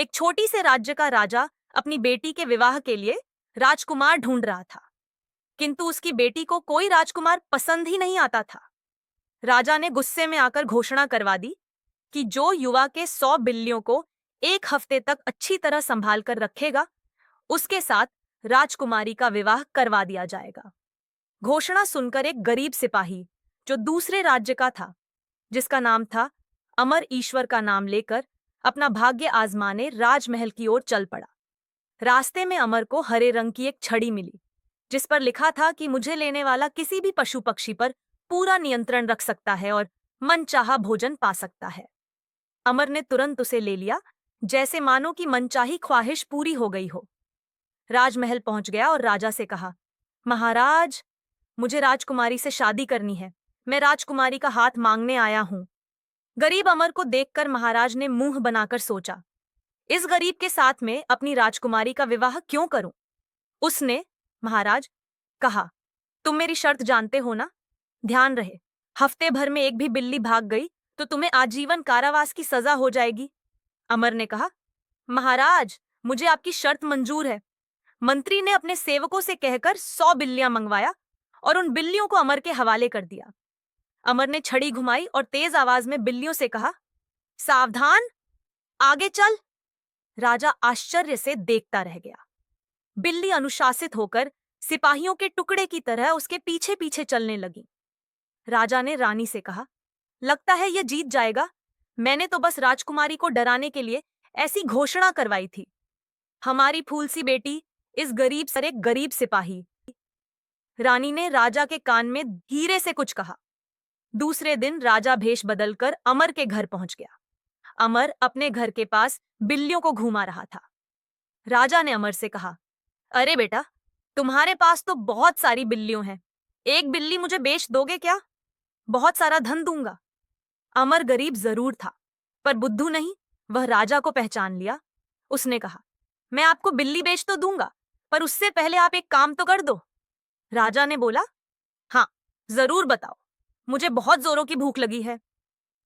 एक छोटी से राज्य का राजा अपनी बेटी के विवाह के लिए राजकुमार ढूंढ रहा था, किंतु उसकी बेटी को कोई राजकुमार पसंद ही नहीं आता था। राजा ने गुस्से में आकर घोषणा करवा दी कि जो युवा के 100 बिल्लियों को एक हफ्ते तक अच्छी तरह संभाल कर रखेगा, उसके साथ राजकुमारी का विवाह करवा दिया जाएगा। घोषणा सुनकर एक गरीब सिपाही, जो दूसरे राज्य का था, जिसका नाम था अमर, ईश्वर का नाम लेकर अपना भाग्य आजमाने राजमहल की ओर चल पड़ा। रास्ते में अमर को हरे रंग की एक छड़ी मिली, जिस पर लिखा था कि मुझे लेने वाला किसी भी पशु पक्षी पर पूरा नियंत्रण रख सकता है और मनचाहा भोजन पा सकता है। अमर ने तुरंत उसे ले लिया, जैसे मानो कि मनचाही ख्वाहिश पूरी हो गई हो। राजमहल पहुंच गया और राजा से कहा, महाराज, मुझे राजकुमारी से शादी करनी है। मैं राजकुमारी का हाथ मांगने आया हूं। गरीब अमर को देखकर महाराज ने मुंह बनाकर सोचा, इस गरीब के साथ में अपनी राजकुमारी का विवाह क्यों करूं? उसने, महाराज, कहा, तुम मेरी शर्त जानते हो ना? ध्यान रहे, हफ्ते भर में एक भी बिल्ली भाग गई तो तुम्हें आजीवन कारावास की सजा हो जाएगी। अमर ने कहा, महाराज, मुझे आपकी शर्त मंजूर है। मंत्री ने अपने सेवकों से कहकर 100 बिल्लियां मंगवाया और उन बिल्लियों को अमर के हवाले कर दिया। अमर ने छड़ी घुमाई और तेज आवाज में बिल्लियों से कहा, सावधान, आगे चल। राजा आश्चर्य से देखता रह गया। बिल्ली अनुशासित होकर सिपाहियों के टुकड़े की तरह उसके पीछे पीछे चलने लगी। राजा ने रानी से कहा, लगता है यह जीत जाएगा। मैंने तो बस राजकुमारी को डराने के लिए ऐसी घोषणा करवाई थी। हमारी फूल सी बेटी, इस गरीब सर एक गरीब सिपाही। रानी ने राजा के कान में धीरे से कुछ कहा। दूसरे दिन राजा भेष बदलकर अमर के घर पहुंच गया। अमर अपने घर के पास बिल्लियों को घुमा रहा था। राजा ने अमर से कहा, अरे बेटा, तुम्हारे पास तो बहुत सारी बिल्लियों हैं। एक बिल्ली मुझे बेच दोगे क्या? बहुत सारा धन दूंगा। अमर गरीब जरूर था, पर बुद्धू नहीं। वह राजा को पहचान लिया। उसने कहा, मैं आपको बिल्ली बेच तो दूंगा, पर उससे पहले आप एक काम तो कर दो। राजा ने बोला, हाँ, जरूर बताओ। मुझे बहुत जोरों की भूख लगी है।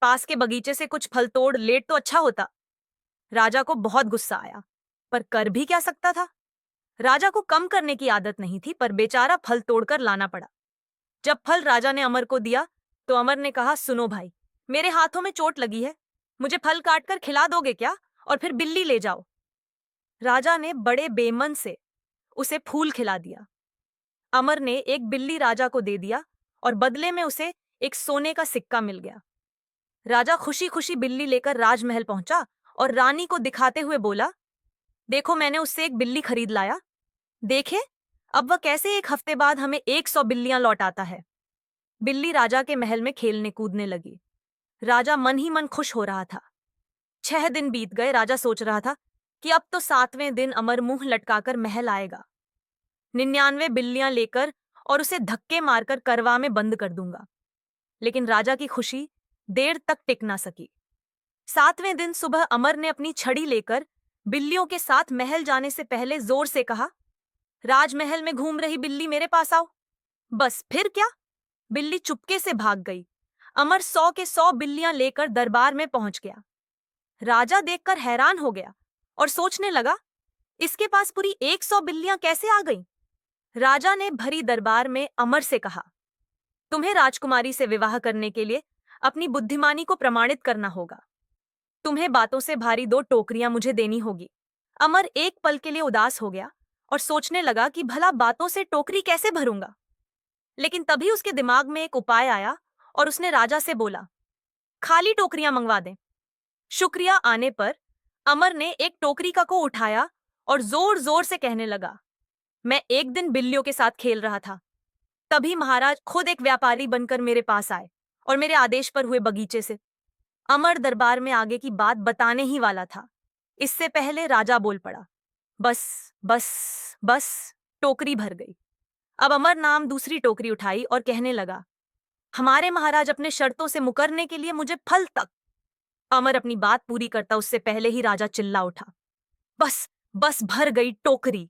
पास के बगीचे से कुछ फल तोड़ लेट तो अच्छा होता। राजा को बहुत गुस्सा आया, पर कर भी क्या सकता था। राजा को कम करने की आदत नहीं थी, पर बेचारा फल तोड़कर लाना पड़ा। जब फल राजा ने अमर को दिया तो अमर ने कहा, सुनो भाई, मेरे हाथों में चोट लगी है। मुझे फल काटकर खिला दोगे क्या? और फिर बिल्ली ले जाओ। राजा ने बड़े बेमन से उसे फूल खिला दिया। अमर ने एक बिल्ली राजा को दे दिया और बदले में उसे एक सोने का सिक्का मिल गया। राजा खुशी खुशी बिल्ली लेकर राजमहल पहुंचा और रानी को दिखाते हुए बोला, देखो, मैंने उससे एक बिल्ली खरीद लाया। देखे, अब वह कैसे एक हफ्ते बाद हमें 100 बिल्लियां लौटाता है। बिल्ली राजा के महल में खेलने कूदने लगी। राजा मन ही मन खुश हो रहा था। 6 दिन बीत गए। राजा सोच रहा था कि अब तो 7वें दिन अमर मुंह लटकाकर महल आएगा। 99 बिल्लियां लेकर और उसे धक्के मारकर करवा में बंद कर दूंगा। लेकिन राजा की खुशी देर तक टिक ना सकी। 7वें दिन सुबह अमर ने अपनी छड़ी लेकर बिल्लियों के साथ महल जाने से पहले जोर से कहा, राजमहल में घूम रही बिल्ली, मेरे पास आओ। बस फिर क्या, बिल्ली चुपके से भाग गई। अमर 100 के 100 बिल्लियां लेकर दरबार में पहुंच गया। राजा देखकर हैरान हो गया और सोचने लगा, इसके पास पूरी 100 बिल्लियां कैसे आ गईं? राजा ने भरी दरबार में अमर से कहा, तुम्हें राजकुमारी से विवाह करने के लिए अपनी बुद्धिमानी को प्रमाणित करना होगा। तुम्हें बातों से भारी 2 टोकरियां मुझे देनी होगी। अमर एक पल के लिए उदास हो गया और सोचने लगा कि भला बातों से टोकरी कैसे भरूंगा। लेकिन तभी उसके दिमाग में एक उपाय आया और उसने राजा से बोला, खाली टोकरियां मंगवा दें। शुक्रिया आने पर अमर ने एक टोकरी का को उठाया और जोर जोर से कहने लगा, मैं एक दिन बिल्लियों के साथ खेल रहा था। तभी महाराज खुद एक व्यापारी बनकर मेरे पास आए और मेरे आदेश पर हुए बगीचे से। अमर दरबार में आगे की बात बताने ही वाला था, इससे पहले राजा बोल पड़ा, बस बस बस। टोकरी भर गई। अब अमर नाम दूसरी टोकरी उठाई और कहने लगा, हमारे महाराज अपने शर्तों से मुकरने के लिए मुझे फल तक। अमर अपनी बात पूरी करता उससे पहले ही राजा चिल्ला उठा, बस बस, भर गई टोकरी।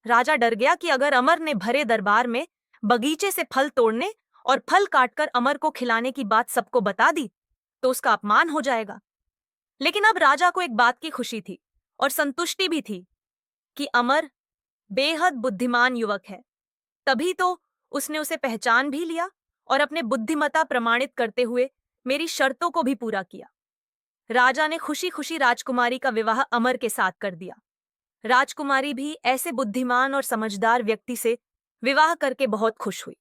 राजा डर गया कि अगर अमर ने भरे दरबार में बगीचे से फल तोड़ने और फल काटकर अमर को खिलाने की बात सबको बता दी तो उसका अपमान हो जाएगा। लेकिन अब राजा को एक बात की खुशी थी, और संतुष्टि भी थी कि अमर बेहद बुद्धिमान युवक है। तभी तो उसने उसे पहचान भी लिया और अपने बुद्धिमत्ता प्रमाणित करते हुए मेरी शर्तों को भी पूरा किया। राजा ने खुशी खुशी राजकुमारी का विवाह अमर के साथ कर दिया। राजकुमारी भी ऐसे बुद्धिमान और समझदार व्यक्ति से विवाह करके बहुत खुश हुई।